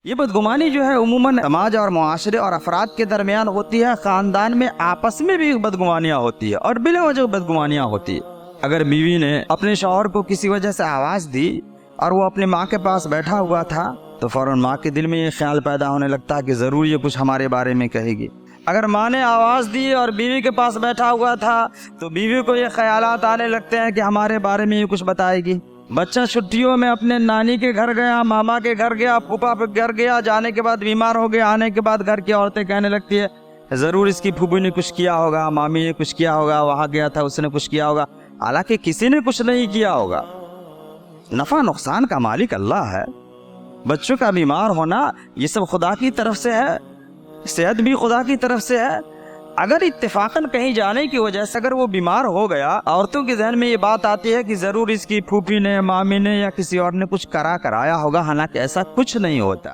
ये बदगुमानी जो है उमूमन समाज और मुआशरे और अफराद के दरमियान होती है। ख़ानदान में आपस में भी बदगुमानियाँ होती है और बिला वजह बदगुमानियाँ होती है। अगर बीवी ने अपने शौहर को किसी वजह से आवाज़ दी और वो अपनी माँ के पास बैठा हुआ था तो फ़ौरन माँ के दिल में ये ख्याल पैदा होने लगता है कि ज़रूर ये कुछ हमारे बारे में कहेगी। अगर माँ ने आवाज़ दी और बीवी के पास बैठा हुआ था तो बीवी को ये ख्यालात आने लगते हैं कि हमारे बारे में ये कुछ बताएगी। बच्चा छुट्टियों में अपने नानी के घर गया, मामा के घर गया, फूफा के घर गया, जाने के बाद बीमार हो गया, आने के बाद घर की औरतें कहने लगती है ज़रूर इसकी फूफी ने कुछ किया होगा, मामी ने कुछ किया होगा, वहाँ गया था उसने कुछ किया होगा। हालांकि किसी ने कुछ नहीं किया होगा। नफ़ा नुकसान का मालिक अल्लाह है। बच्चों का बीमार होना ये सब खुदा की तरफ से है, सेहत भी खुदा की तरफ से है। अगर इत्तेफाकन कहीं जाने की वजह से अगर वो बीमार हो गया, औरतों के जहन में ये बात आती है कि ज़रूर इसकी फूफी ने, मामी ने या किसी और ने कुछ कराया होगा, हालांकि ऐसा कुछ नहीं होता।